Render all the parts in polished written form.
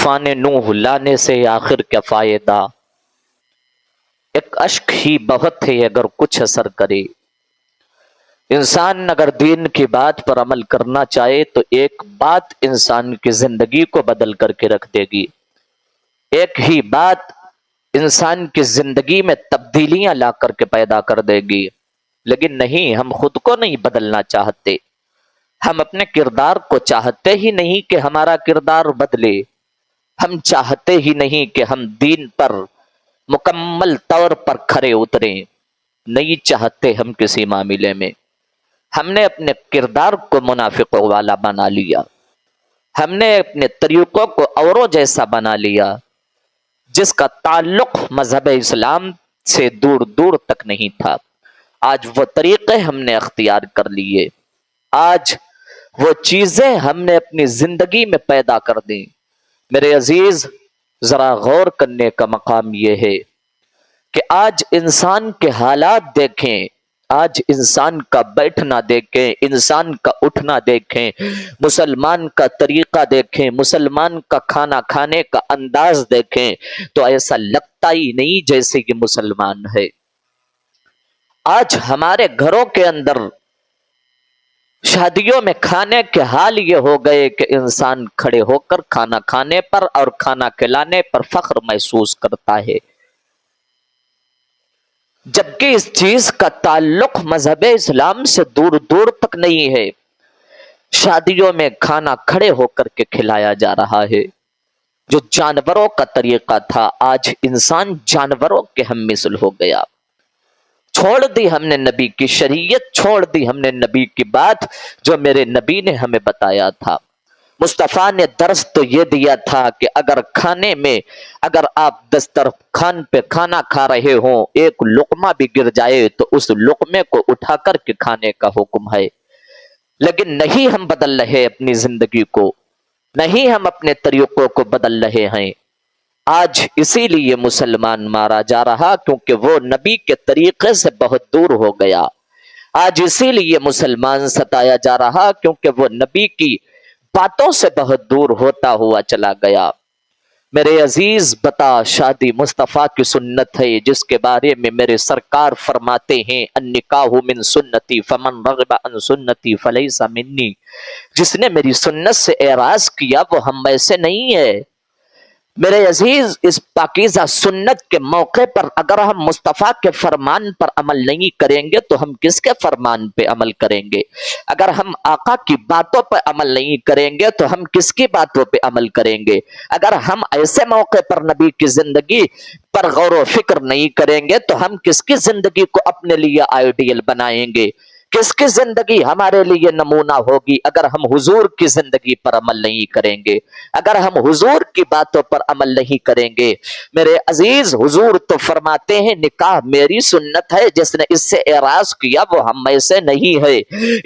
طوفان نوح لانے سے آخر کیا فائدہ، ایک اشک ہی بہت ہے اگر کچھ اثر کرے۔ انسان اگر دین کی بات پر عمل کرنا چاہے تو ایک بات انسان کی زندگی کو بدل کر کے رکھ دے گی، ایک ہی بات انسان کی زندگی میں تبدیلیاں لا کر کے پیدا کر دے گی۔ لیکن نہیں، ہم خود کو نہیں بدلنا چاہتے، ہم اپنے کردار کو چاہتے ہی نہیں کہ ہمارا کردار بدلے، ہم چاہتے ہی نہیں کہ ہم دین پر مکمل طور پر کھرے اتریں، نہیں چاہتے ہم کسی معاملے میں۔ ہم نے اپنے کردار کو منافقوں والا بنا لیا، ہم نے اپنے طریقوں کو اوروں جیسا بنا لیا جس کا تعلق مذہب اسلام سے دور دور تک نہیں تھا۔ آج وہ طریقے ہم نے اختیار کر لیے، آج وہ چیزیں ہم نے اپنی زندگی میں پیدا کر دیں۔ میرے عزیز، ذرا غور کرنے کا مقام یہ ہے کہ آج انسان کے حالات دیکھیں، آج انسان کا بیٹھنا دیکھیں، انسان کا اٹھنا دیکھیں، مسلمان کا طریقہ دیکھیں، مسلمان کا کھانا کھانے کا انداز دیکھیں تو ایسا لگتا ہی نہیں جیسے کہ مسلمان ہے۔ آج ہمارے گھروں کے اندر شادیوں میں کھانے کے حال یہ ہو گئے کہ انسان کھڑے ہو کر کھانا کھانے پر اور کھانا کھلانے پر فخر محسوس کرتا ہے، جبکہ اس چیز کا تعلق مذہب اسلام سے دور دور تک نہیں ہے۔ شادیوں میں کھانا کھڑے ہو کر کے کھلایا جا رہا ہے، جو جانوروں کا طریقہ تھا آج انسان جانوروں کے ہم مثل ہو گیا۔ چھوڑ دی ہم نے نبی کی شریعت، چھوڑ دی ہم نے نبی کی بات جو میرے نبی نے ہمیں بتایا تھا۔ مصطفیٰ نے درس تو یہ دیا تھا کہ اگر کھانے میں، اگر آپ دسترخوان پہ کھانا کھا رہے ہوں، ایک لقمہ بھی گر جائے تو اس لقمے کو اٹھا کر کے کھانے کا حکم ہے۔ لیکن نہیں ہم بدل رہے اپنی زندگی کو، نہیں ہم اپنے طریقوں کو بدل رہے ہیں۔ آج اسی لیے مسلمان مارا جا رہا کیونکہ وہ نبی کے طریقے سے بہت دور ہو گیا۔ آج اسی لیے مسلمان ستایا جا رہا کیونکہ وہ نبی کی باتوں سے بہت دور ہوتا ہوا چلا گیا۔ میرے عزیز، بتا شادی مصطفیٰ کی سنت ہے جس کے بارے میں میرے سرکار فرماتے ہیں النکاح من سنتی فمن رغب عن سنتی فلیس منی، جس نے میری سنت سے اعراض کیا وہ ہم میں سے نہیں ہے۔ میرے عزیز، اس پاکیزہ سنت کے موقع پر اگر ہم مصطفیٰ کے فرمان پر عمل نہیں کریں گے تو ہم کس کے فرمان پہ عمل کریں گے؟ اگر ہم آقا کی باتوں پر عمل نہیں کریں گے تو ہم کس کی باتوں پہ عمل کریں گے؟ اگر ہم ایسے موقع پر نبی کی زندگی پر غور و فکر نہیں کریں گے تو ہم کس کی زندگی کو اپنے لیے آئیڈیل بنائیں گے؟ کس کی زندگی ہمارے لیے نمونہ ہوگی اگر ہم حضور کی زندگی پر عمل نہیں کریں گے، اگر ہم حضور کی باتوں پر عمل نہیں کریں گے؟ میرے عزیز، حضور تو فرماتے ہیں نکاح میری سنت ہے، جس نے اس سے اعراض کیا وہ ہم میں سے نہیں ہے۔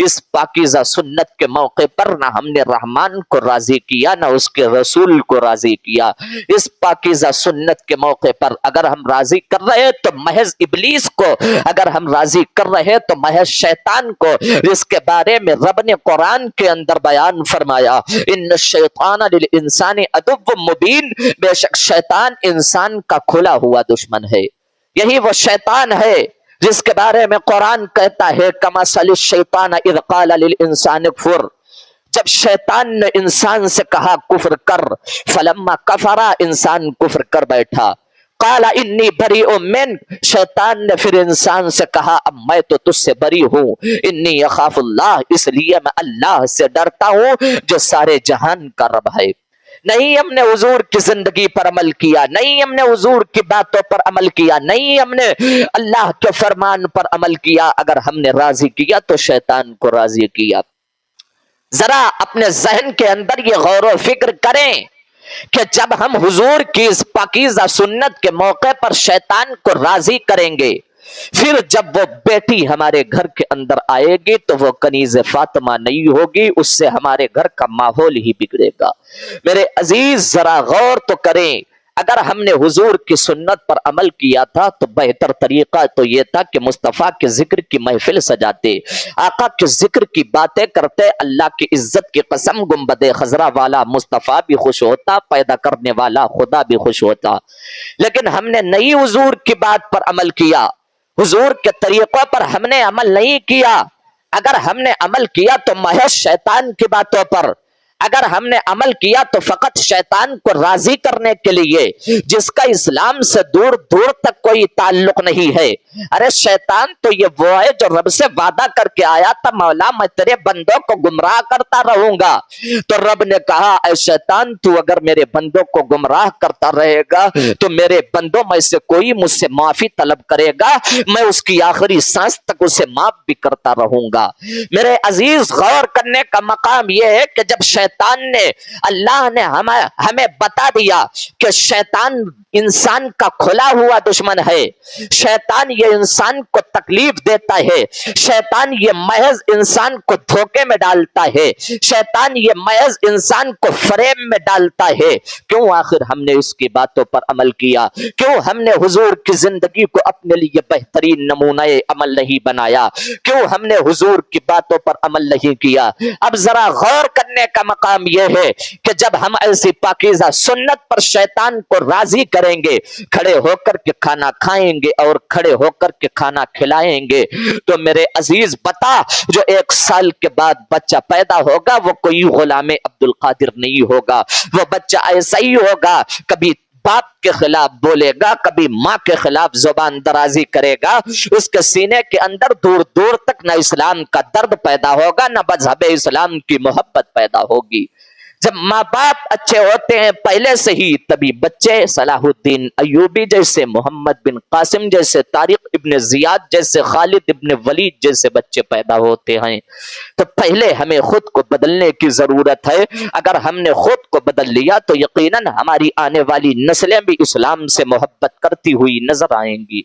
اس پاکیزہ سنت کے موقع پر نہ ہم نے رحمان کو راضی کیا نہ اس کے رسول کو راضی کیا۔ اس پاکیزہ سنت کے موقع پر اگر ہم راضی کر رہے تو محض ابلیس کو، اگر ہم راضی کر رہے تو محض شیطان کو، جس کے بارے میں رب نے قرآن کے اندر بیان فرمایا ان الشیطان للانسان عدو مبین، بے شک شیطان انسان کا کھلا ہوا دشمن ہے۔ یہی وہ شیطان ہے جس کے بارے میں قرآن کہتا ہے کمثل الشیطان اذ قال للانسان اکفر، جب شیطان نے انسان سے کہا کفر کر، فلما کفر، انسان کفر کر بیٹھا، قال انی بریء منک، شیطان نے پھر انسان سے کہا اب میں تو تجھ سے بری ہوں، انی اخاف اللہ، اس لیے میں اللہ سے ڈرتا ہوں جو سارے جہان کا رب ہے۔ نہیں ہم نے حضور کی زندگی پر عمل کیا، نہیں ہم نے حضور کی باتوں پر عمل کیا، نہیں ہم نے اللہ کے فرمان پر عمل کیا۔ اگر ہم نے راضی کیا تو شیطان کو راضی کیا۔ ذرا اپنے ذہن کے اندر یہ غور و فکر کریں کہ جب ہم حضور کی اس پاکیزہ سنت کے موقع پر شیطان کو راضی کریں گے، پھر جب وہ بیٹی ہمارے گھر کے اندر آئے گی تو وہ کنیز فاطمہ نہیں ہوگی، اس سے ہمارے گھر کا ماحول ہی بگڑے گا۔ میرے عزیز، ذرا غور تو کریں، اگر ہم نے حضور کی سنت پر عمل کیا تھا تو بہتر طریقہ تو یہ تھا کہ مصطفیٰ کے ذکر کی محفل سجاتے، آقا کے ذکر کی باتیں کرتے، اللہ کی عزت کی قسم گنبد خضرا والا مصطفیٰ بھی خوش ہوتا، پیدا کرنے والا خدا بھی خوش ہوتا۔ لیکن ہم نے نئی حضور کی بات پر عمل کیا، حضور کے طریقوں پر ہم نے عمل نہیں کیا۔ اگر ہم نے عمل کیا تو محض شیطان کی باتوں پر، اگر ہم نے عمل کیا تو فقط شیطان کو راضی کرنے کے لیے، جس کا اسلام سے دور دور تک کوئی تعلق نہیں ہے۔ ارے شیطان تو یہ وہ ہے جو رب سے وعدہ کر کے آیا تھا، مولا میں تیرے بندوں کو گمراہ کرتا رہوں گا۔ تو رب نے کہا اے شیطان تو اگر میرے بندوں کو گمراہ کرتا رہے گا تو میرے بندوں میں سے کوئی مجھ سے معافی طلب کرے گا، میں اس کی آخری سانس تک اسے معاف بھی کرتا رہوں گا۔ میرے عزیز غور کرنے کا مقام یہ ہے کہ جب شیطان نے، اللہ نے ہمیں بتا دیا کہ شیطان انسان کا کھلا ہوا دشمن ہے، شیطان یہ انسان کو تکلیف دیتا ہے، شیطان یہ محض انسان کو دھوکے میں ڈالتا ہے، شیطان یہ محض انسان کو فریب میں ڈالتا ہے، کیوں آخر ہم نے اس کی باتوں پر عمل کیا؟ کیوں ہم نے حضور کی زندگی کو اپنے لیے بہترین نمونہ عمل نہیں بنایا؟ کیوں ہم نے حضور کی باتوں پر عمل نہیں کیا؟ اب ذرا غور کرنے کا مقام یہ ہے کہ جب ہم ایسی پاکیزہ سنت پر شیطان کو راضی کریں گے، کھڑے ہو کر کے کھانا کھائیں گے اور کھڑے ہو کر کے کھانا کھلائیں گے، تو میرے عزیز بتا جو 1 سال کے بعد بچہ پیدا ہوگا وہ کوئی غلام عبد القادر نہیں ہوگا، وہ بچہ ایسا ہی ہوگا، کبھی باپ کے خلاف بولے گا، کبھی ماں کے خلاف زبان درازی کرے گا، اس کے سینے کے اندر دور دور تک نہ اسلام کا درد پیدا ہوگا، نہ مذہب اسلام کی محبت پیدا ہوگی۔ جب ماں باپ اچھے ہوتے ہیں پہلے سے ہی، تبھی بچے صلاح الدین ایوبی جیسے، محمد بن قاسم جیسے، طارق ابن زیاد جیسے، خالد ابن ولید جیسے بچے پیدا ہوتے ہیں۔ تو پہلے ہمیں خود کو بدلنے کی ضرورت ہے۔ اگر ہم نے خود کو بدل لیا تو یقیناً ہماری آنے والی نسلیں بھی اسلام سے محبت کرتی ہوئی نظر آئیں گی۔